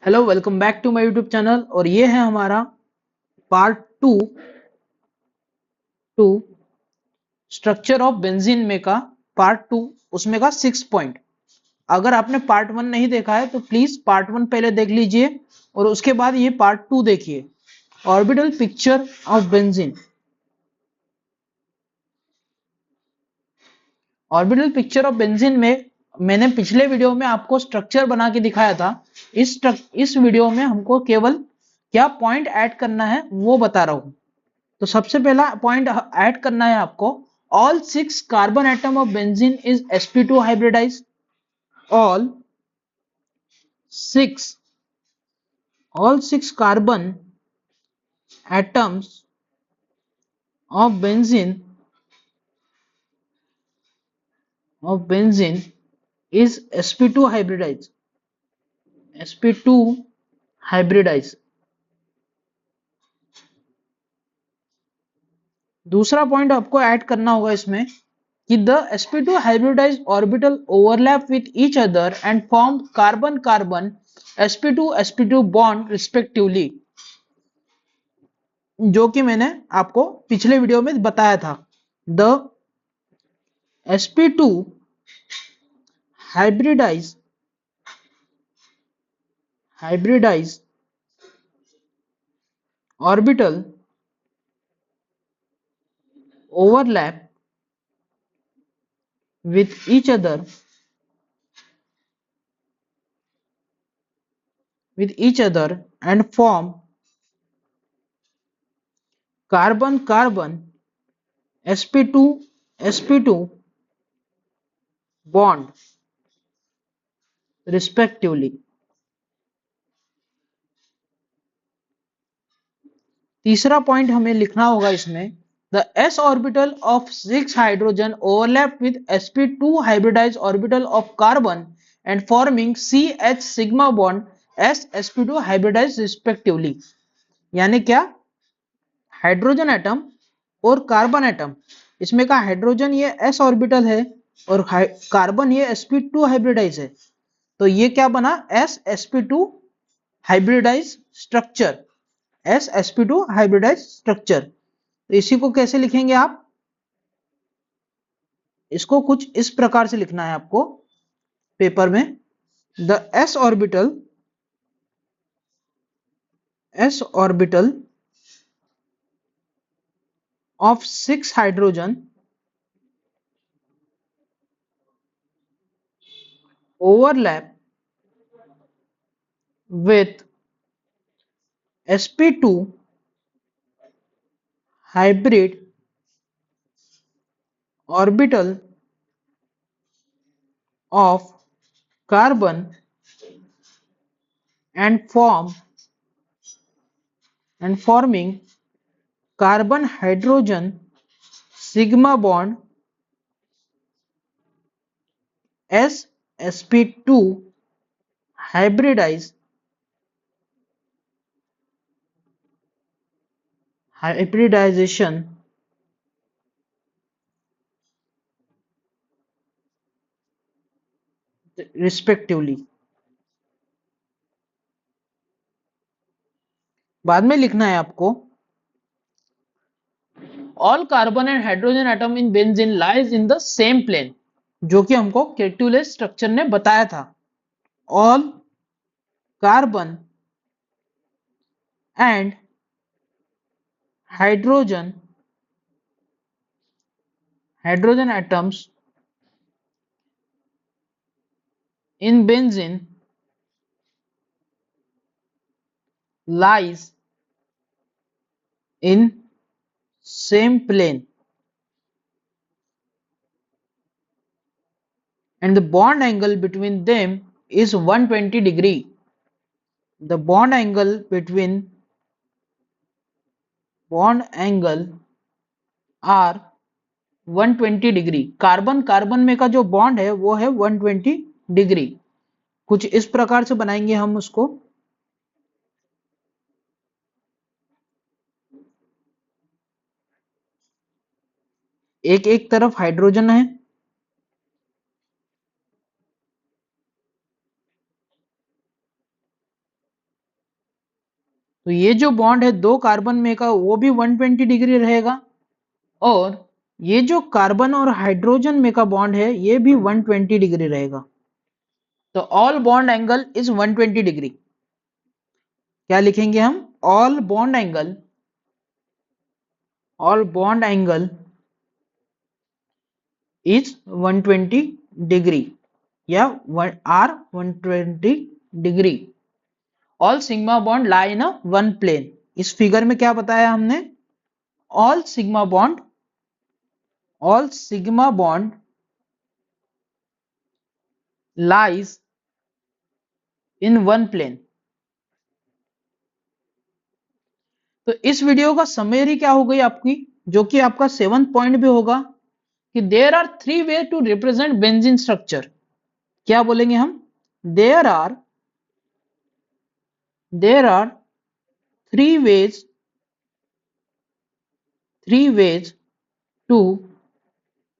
Hello, welcome back to my YouTube channel. और ये है हमारा part two structure of benzene में का पार्ट टू, उसमें का 6 पॉइंट। अगर आपने पार्ट वन नहीं देखा है तो प्लीज पार्ट वन पहले देख लीजिए और उसके बाद ये पार्ट टू देखिए। Orbital picture of benzene. Orbital picture of benzene में मैंने पिछले वीडियो में आपको स्ट्रक्चर बना के दिखाया था। इस वीडियो में हमको केवल क्या पॉइंट ऐड करना है वो बता रहा हूं। तो सबसे पहला पॉइंट ऐड करना है आपको। All 6 carbon atom of benzene is sp2 hybridise. All six all 6 carbon atoms of benzene is sp2 hybridise. sp2 hybridise. दूसरा पॉइंट आपको ऐड करना होगा इसमें कि the sp2 hybridized orbital overlap with each other and form carbon-carbon sp2 bond respectively, जो कि मैंने आपको पिछले वीडियो में बताया था। The sp2 hybridized orbital overlap with each other and form carbon-carbon sp2 bond respectively। तीसरा पॉइंट हमें लिखना होगा इसमें। The s orbital of 6 hydrogen overlap with sp2 hybridise orbital of carbon and forming CH sigma bond sp2 hybridise respectively. यानी क्या, hydrogen atom और carbon atom, इसमें का हाइड्रोजन ये s ऑर्बिटल है और कार्बन ये sp2 हाइब्रिडाइज है। तो ये क्या बना, sp2 hybridise structure. sp2 hybridise structure. तो इसी को कैसे लिखेंगे आप, इसको कुछ इस प्रकार से लिखना है आपको पेपर में। The s orbital of 6 hydrogen overlap with sp2 hybrid orbital of carbon and forming carbon hydrogen sigma bond sp2 hybridization respectively। बाद में लिखना है आपको all carbon and hydrogen atom in benzene lies in the same plane, जो कि हमको calculus structure ने बताया था। All carbon and hydrogen atoms in benzene lies in same plane and the bond angle between them is 120 degree। The bond angle are 120 degree. Carbon carbon में का जो bond है वो है 120 डिग्री। कुछ इस प्रकार से बनाएंगे हम उसको। एक एक तरफ हाइड्रोजन है तो ये जो बॉन्ड है दो कार्बन में का वो भी 120 डिग्री रहेगा, और ये जो कार्बन और हाइड्रोजन में का बॉन्ड है ये भी 120 डिग्री रहेगा। तो all bond angle is 120 degree. क्या लिखेंगे हम? All bond angle is 120 degree या are 120 degree. All sigma bond lie in one plane. इस फिगर में क्या बताया हमने? All sigma bond lies in one plane. तो इस वीडियो का समरी क्या हो गई आपकी, जो कि आपका 7th पॉइंट भी होगा कि there are 3 way to represent benzene structure. क्या बोलेंगे हम? There are 3 ways to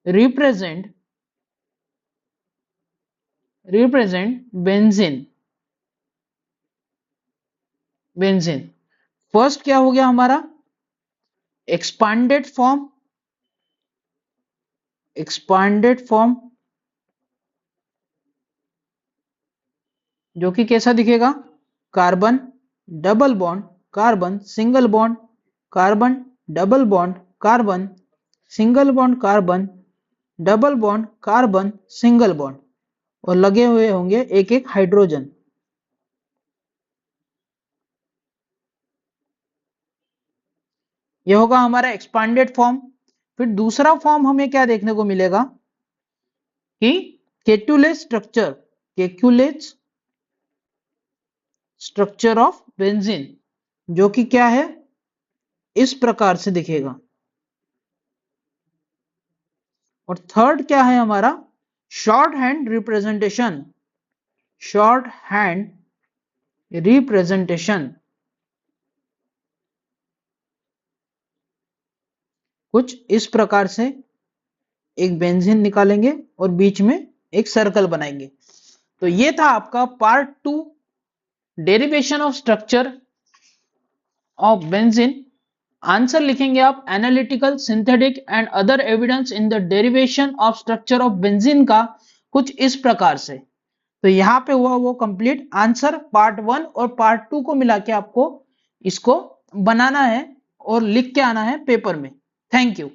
represent benzene. First क्या हो गया हमारा? एक्सपांडेड फॉर्म, जो कि कैसा दिखेगा? Carbon double bond carbon single bond, carbon double bond carbon single bond, carbon double bond carbon single bond, और लगे हुए होंगे एक एक हाइड्रोजन। यह होगा हमारा एक्सपांडेड फॉर्म। फिर दूसरा फॉर्म हमें क्या देखने को मिलेगा कि केक्युलेट स्ट्रक्चर ऑफ बेंजीन, जो कि क्या है? इस प्रकार से दिखेगा। और थर्ड क्या है हमारा? Short hand representation. कुछ इस प्रकार से एक बेंजीन निकालेंगे और बीच में एक सर्कल बनाएंगे। तो ये था आपका part 2, derivation of structure of benzene. Answer लिखेंगे आप analytical, synthetic and other evidence in the derivation of structure of benzene का कुछ इस प्रकार से। तो यहाँ पे हुआ वो कंप्लीट आंसर। पार्ट 1 और पार्ट 2 को मिला के आपको इसको बनाना है और लिख के आना है पेपर में। Thank you.